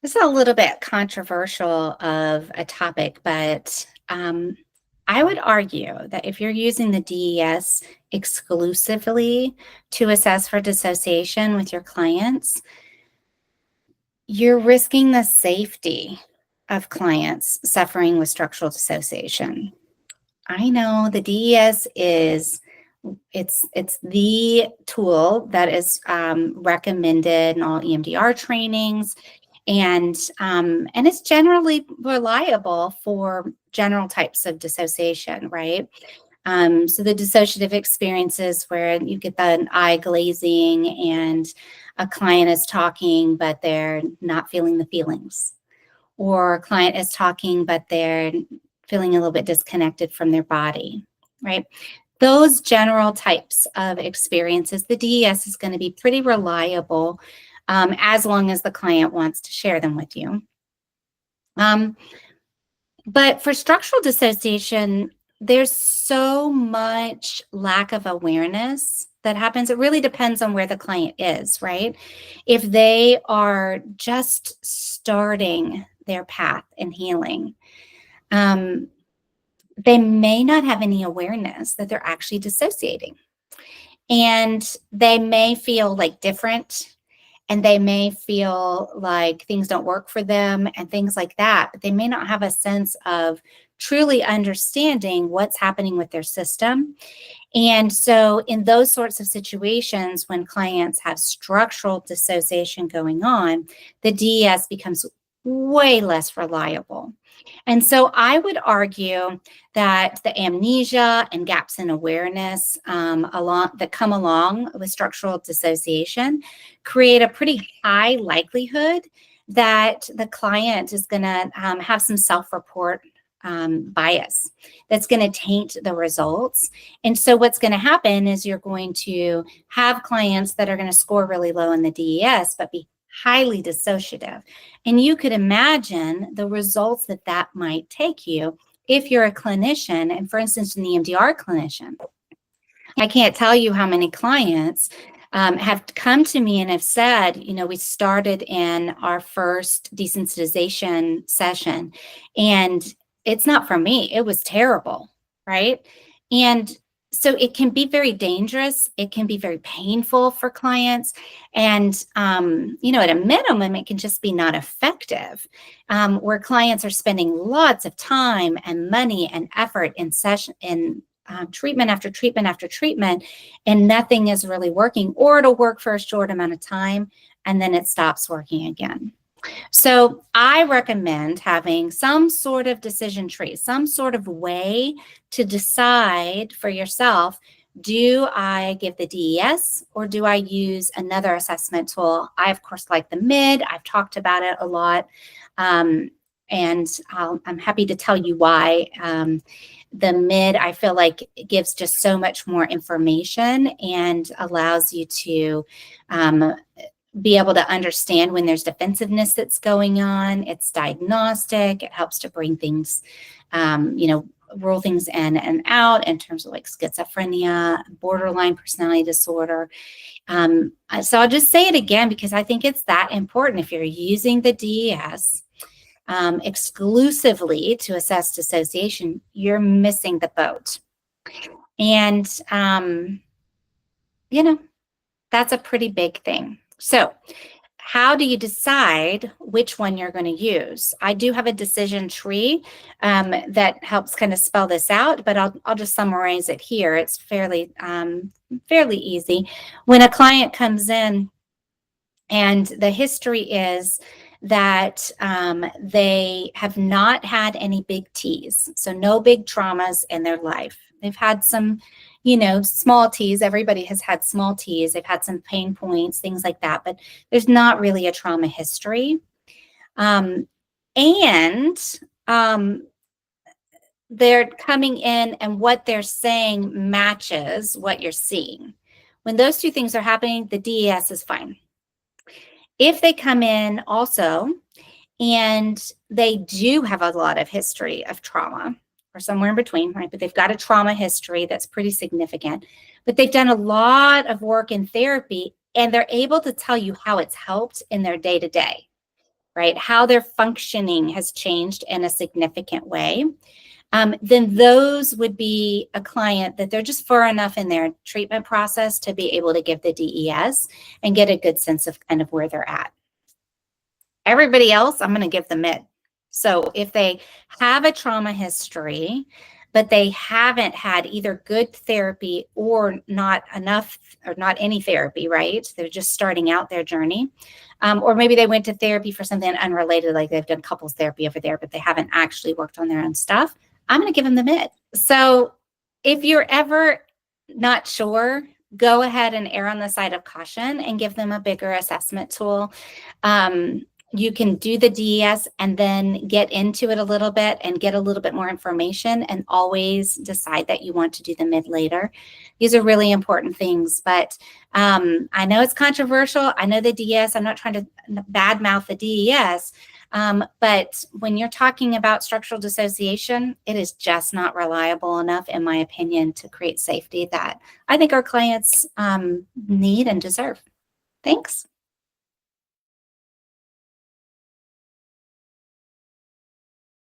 It's a little bit controversial of a topic, but I would argue that if you're using the DES exclusively to assess for dissociation with your clients, you're risking the safety of clients suffering with structural dissociation. I know the DES is it's the tool that is recommended in all EMDR trainings, and it's generally reliable for general types of dissociation, right? So the dissociative experiences where you get the eye glazing and a client is talking, but they're not feeling the feelings, or a client is talking, but they're feeling a little bit disconnected from their body, right? Those general types of experiences, the DES is going to be pretty reliable as long as the client wants to share them with you. But for structural dissociation, there's so much lack of awareness that happens. It really depends on where the client is, right? If they are just starting their path in healing, they may not have any awareness that they're actually dissociating. And they may feel like different, and they may feel like things don't work for them and things like that, but they may not have a sense of truly understanding what's happening with their system. And so in those sorts of situations, when clients have structural dissociation going on, the DES becomes way less reliable. And so I would argue that the amnesia and gaps in awareness that come along with structural dissociation create a pretty high likelihood that the client is going to have some self-report bias that's going to taint the results. And so what's going to happen is you're going to have clients that are going to score really low in the DES, but be highly dissociative. And you could imagine the results that that might take you if you're a clinician. And for instance, an EMDR clinician, I can't tell you how many clients have come to me and have said, you know, we started in our first desensitization session and it's not for me. It was terrible, right? And so it can be very dangerous. It can be very painful for clients. And, you know, at a minimum, it can just be not effective, where clients are spending lots of time and money and effort in treatment after treatment after treatment, and nothing is really working, or it'll work for a short amount of time and then it stops working again. So I recommend having some sort of decision tree, some sort of way to decide for yourself, do I give the DES or do I use another assessment tool? I, of course, like the MID. I've talked about it a lot, and I'm happy to tell you why. The MID, I feel like it gives just so much more information and allows you to be able to understand when there's defensiveness that's going on. It's diagnostic. It helps to bring things, you know, rule things in and out in terms of like schizophrenia, borderline personality disorder. So I'll just say it again because I think it's that important. If you're using the DES exclusively to assess dissociation, you're missing the boat. And, you know, that's a pretty big thing. So how do you decide which one you're going to use? I do have a decision tree that helps kind of spell this out, but I'll just summarize it here. It's fairly easy. When a client comes in and the history is that they have not had any big T's, so no big traumas in their life. They've had some, you know, small T's. Everybody has had small T's. They've had some pain points, things like that, but there's not really a trauma history. They're coming in and what they're saying matches what you're seeing. When those two things are happening, the DES is fine. If they come in also and they do have a lot of history of trauma, or somewhere in between, right? But they've got a trauma history that's pretty significant, but they've done a lot of work in therapy and they're able to tell you how it's helped in their day-to-day. right? How their functioning has changed in a significant way, then those would be a client that they're just far enough in their treatment process to be able to give the DES and get a good sense of kind of where they're at. Everybody else, I'm going to give the mid. So if they have a trauma history, but they haven't had either good therapy or not enough or not any therapy, right? They're just starting out their journey. Or maybe they went to therapy for something unrelated, like they've done couples therapy over there, but they haven't actually worked on their own stuff. I'm going to give them the mid. So if you're ever not sure, go ahead and err on the side of caution and give them a bigger assessment tool. You can do the DES and then get into it a little bit and get a little bit more information, and always decide that you want to do the mid later. These are really important things, but I know it's controversial. I know the DES, I'm not trying to badmouth the DES, but when you're talking about structural dissociation, it is just not reliable enough, in my opinion, to create safety that I think our clients need and deserve. Thanks.